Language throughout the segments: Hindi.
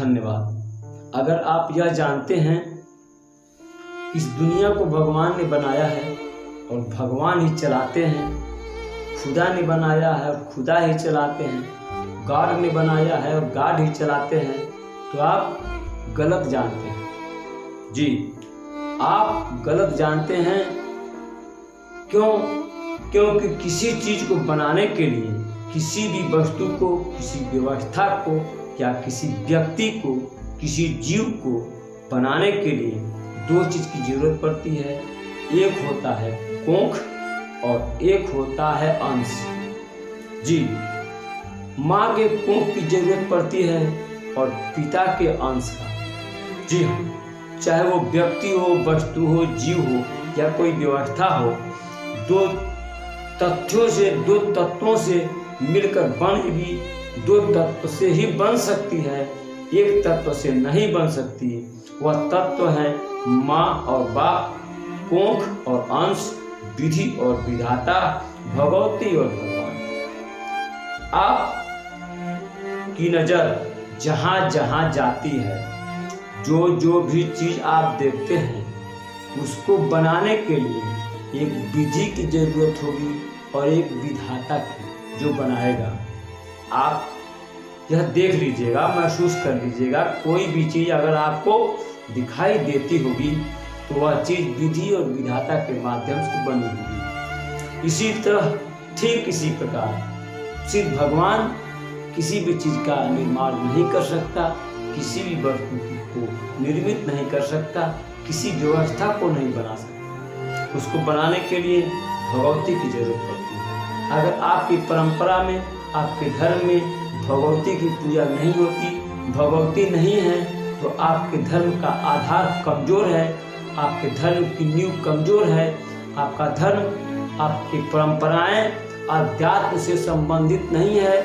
धन्यवाद। अगर आप यह जानते हैं इस दुनिया को भगवान ने बनाया है और भगवान ही चलाते हैं, खुदा ने बनाया है और खुदा ही चलाते हैं, गॉड ने बनाया है और गॉड ही चलाते हैं, तो आप गलत जानते हैं। जी, आप गलत जानते हैं। क्यों? क्योंकि किसी चीज को बनाने के लिए, किसी भी वस्तु को, किसी व्यवस्था को या किसी व्यक्ति को, किसी जीव को बनाने के लिए दो चीज की जरूरत पड़ती है। एक होता है कोख और एक होता है अंश। जी, माँ के कोख की जरूरत पड़ती है और पिता के अंश का। जी हाँ, चाहे वो व्यक्ति हो, वस्तु हो, जीव हो या कोई व्यवस्था हो, दो तत्वों से मिलकर बनेगी, दो तत्व से ही बन सकती है, एक तत्व से नहीं बन सकती। वह तत्व है माँ और बाप, कोख और अंश, विधि और विधाता, भगवती और भगवान। आप की नजर जहाँ जहाँ जाती है, जो जो भी चीज आप देखते हैं, उसको बनाने के लिए एक विधि की जरूरत होगी और एक विधाता की, जो बनाएगा। आप यह देख लीजिएगा, महसूस कर लीजिएगा, कोई भी चीज अगर आपको दिखाई देती होगी तो वह चीज विधि और विधाता के माध्यम से बनी होगी। इसी तरह, ठीक इसी प्रकार सिर्फ भगवान किसी भी चीज का निर्माण नहीं कर सकता, किसी भी वस्तु को निर्मित नहीं कर सकता, किसी व्यवस्था को नहीं बना सकता। उसको बनाने के लिए भगवती की जरूरत पड़ती है। अगर आपकी परंपरा में, आपके धर्म में भगवती की पूजा नहीं होती, भगवती नहीं है, तो आपके धर्म का आधार कमजोर है, आपके धर्म की नींव कमजोर है। आपका धर्म, आपकी परंपराएं अध्यात्म से संबंधित नहीं है,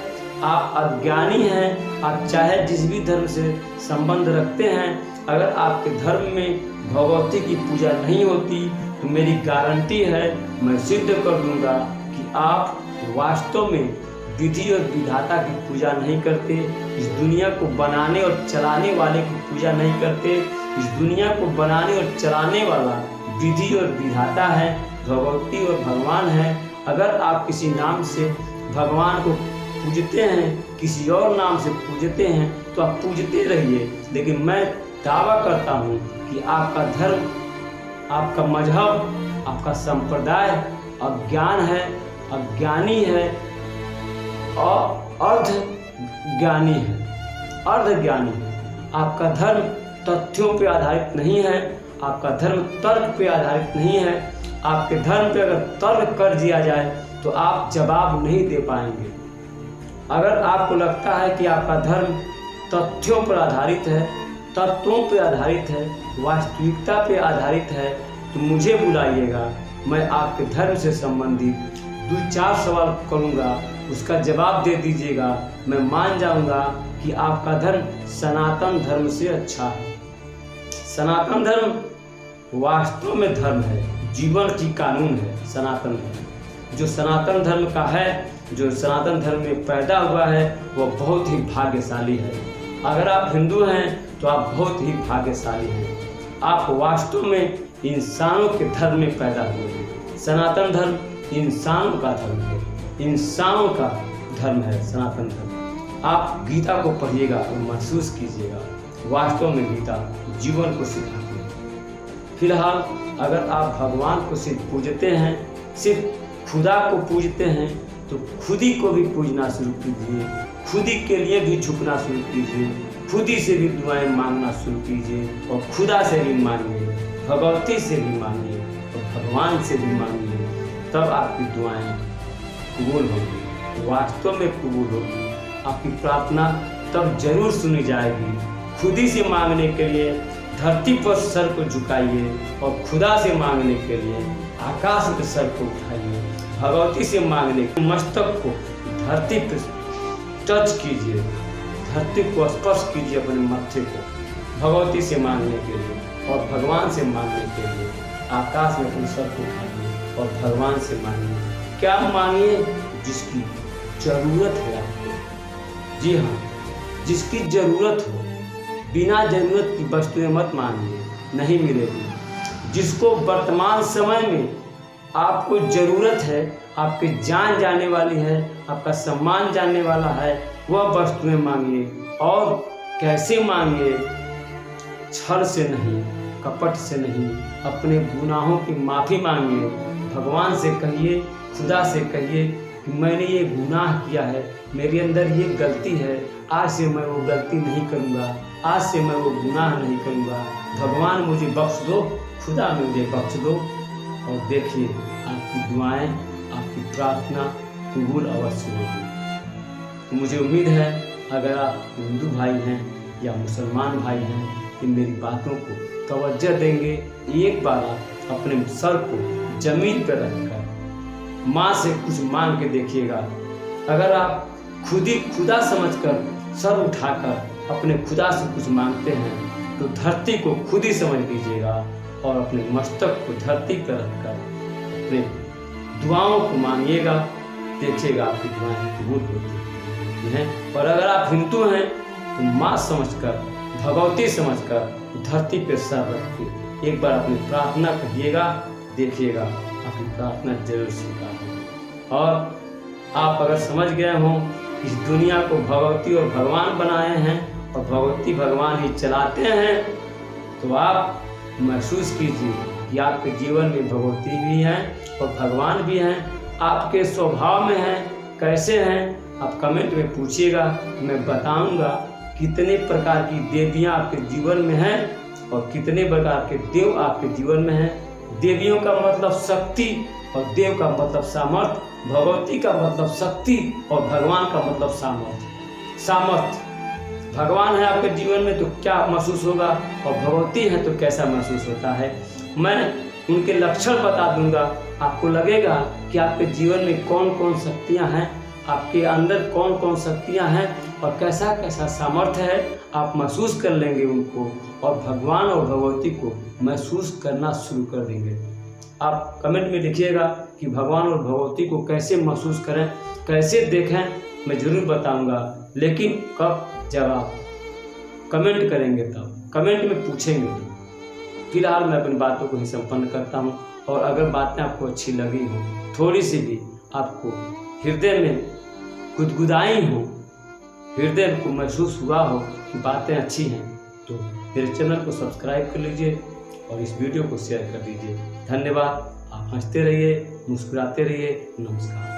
आप अज्ञानी हैं। आप चाहे जिस भी धर्म से संबंध रखते हैं, अगर आपके धर्म में भगवती की पूजा नहीं होती तो मेरी गारंटी है, मैं सिद्ध कर दूंगा कि आप वास्तव में विधि और विधाता की पूजा नहीं करते, इस दुनिया को बनाने और चलाने वाले की पूजा नहीं करते। इस दुनिया को बनाने और चलाने वाला विधि और विधाता है, भगवती और भगवान है। अगर आप किसी नाम से भगवान को पूजते हैं, किसी और नाम से पूजते हैं, तो आप पूजते रहिए, लेकिन मैं दावा करता हूँ कि आपका धर्म, आपका मजहब, आपका संप्रदाय अज्ञान है, अज्ञानी है और अर्धज्ञानी है, अर्धज्ञानी है। आपका धर्म तथ्यों पे आधारित नहीं है, आपका धर्म तर्क पे आधारित नहीं है। आपके धर्म पे अगर तर्क कर दिया जाए तो आप जवाब नहीं दे पाएंगे। अगर आपको लगता है कि आपका धर्म तथ्यों पर आधारित है, तत्वों पर आधारित है, वास्तविकता पे आधारित है, तो मुझे बुलाइएगा, मैं आपके धर्म से संबंधित 2-4 सवाल करूँगा, उसका जवाब दे दीजिएगा, मैं मान जाऊँगा कि आपका धर्म सनातन धर्म से अच्छा है। सनातन धर्म वास्तव में धर्म है, जीवन की कानून है सनातन धर्म। जो सनातन धर्म का है, जो सनातन धर्म में पैदा हुआ है, वह बहुत ही भाग्यशाली है। अगर आप हिंदू हैं तो आप बहुत ही भाग्यशाली हैं। आप वास्तव में इंसानों के धर्म में पैदा हुए हैं। सनातन धर्म इंसानों का धर्म है, इंसानों का धर्म है सनातन धर्म। आप गीता को पढ़िएगा और महसूस कीजिएगा, वास्तव में गीता जीवन को सिखाती है। फिलहाल अगर आप भगवान को सिर्फ पूजते हैं, सिर्फ खुदा को पूजते हैं, तो खुदी को भी पूजना शुरू कीजिए, खुदी के लिए भी झुकना शुरू कीजिए, खुदी से भी दुआएं मांगना शुरू कीजिए और खुदा से भी मांगिए, भगवती से भी मांगिए और भगवान से भी मांगिए। तब आपकी दुआएं कबूल होगी, वास्तव में कबूल होगी। आपकी प्रार्थना तब जरूर सुनी जाएगी। खुदी से मांगने के लिए धरती पर सर को झुकाइए और खुदा से मांगने के लिए आकाश के सर को उठाइए। भगवती से मांगने के मस्तक को धरती पर टच कीजिए, धरती को स्पर्श कीजिए अपने मत्थे को, भगवती से मांगने के लिए और भगवान से मांगने के लिए आकाश में अपने सर को उठाइए और भगवान से मांगिए। क्या मांगिए? जिसकी जरूरत है आपको। जी हाँ, जिसकी जरूरत हो, बिना जरूरत की वस्तुएं मत मांगिए, नहीं मिलेगी। जिसको वर्तमान समय में आपको ज़रूरत है, आपकी जान जाने वाली है, आपका सम्मान जानने वाला है, वह वस्तुएं मांगिए। और कैसे मांगिए? छल से नहीं, कपट से नहीं, अपने गुनाहों की माफ़ी मांगिए। भगवान से कहिए, खुदा से कहिए कि मैंने ये गुनाह किया है, मेरे अंदर ये गलती है, आज से मैं वो गलती नहीं करूँगा, आज से मैं वो गुनाह नहीं करूँगा। भगवान मुझे बख्श दो, खुदा मुझे बख्श दो। और देखिए आपकी दुआएं, आपकी प्रार्थना कबूल अवश्य होगी। मुझे उम्मीद है अगर आप हिंदू भाई हैं या मुसलमान भाई हैं कि मेरी बातों को तवज्जो देंगे। एक बार आप अपने सर को जमीन पर रखकर माँ से कुछ मांग के देखिएगा। अगर आप खुदा समझकर सर उठाकर अपने खुदा से कुछ मांगते हैं तो धरती को खुद ही समझ लीजिएगा और अपने मस्तक को धरती पर रखकर अपने दुआओं को मांगिएगा। देखिएगा आपकी दुआएं कबूल होती हैं। और अगर आप हिंदू हैं तो माँ समझकर, भगवती समझकर धरती पर सर रख के एक बार अपनी प्रार्थना करिएगा। देखिएगा आपकी प्रार्थना जरूर स्वीकार होगी। और आप अगर समझ गए हों इस दुनिया को भगवती और भगवान बनाए हैं और भगवती भगवान ही चलाते हैं, तो आप महसूस कीजिए कि आपके जीवन में भगवती भी हैं और भगवान भी हैं। आपके स्वभाव में हैं, कैसे हैं, आप कमेंट में पूछिएगा, मैं बताऊंगा कितने प्रकार की देवियां आपके जीवन में हैं और कितने प्रकार के देव आपके जीवन में हैं। देवियों का मतलब शक्ति और देव का मतलब सामर्थ्य, भगवती का मतलब शक्ति और भगवान का मतलब सामर्थ्य। भगवान है आपके जीवन में तो क्या महसूस होगा और भगवती है तो कैसा महसूस होता है। मैं उनके लक्षण बता दूंगा, आपको लगेगा कि आपके जीवन में कौन कौन शक्तियां हैं, आपके अंदर कौन कौन शक्तियां हैं और कैसा कैसा सामर्थ्य है। आप महसूस कर लेंगे उनको और भगवान और भगवती को महसूस करना शुरू कर देंगे। आप कमेंट में लिखिएगा कि भगवान और भगवती को कैसे महसूस करें, कैसे देखें, मैं ज़रूर बताऊंगा। लेकिन कब? जब आप कमेंट करेंगे तब, कमेंट में पूछेंगे तो। फिलहाल मैं अपनी बातों को ही संपन्न करता हूं। और अगर बातें आपको अच्छी लगी हो, थोड़ी सी भी आपको हृदय में गुदगुदाई हो, हृदय को महसूस हुआ हो कि बातें अच्छी हैं, तो मेरे चैनल को सब्सक्राइब कर लीजिए और इस वीडियो को शेयर कर दीजिए। धन्यवाद। आप हंसते रहिए, मुस्कुराते रहिए। नमस्कार।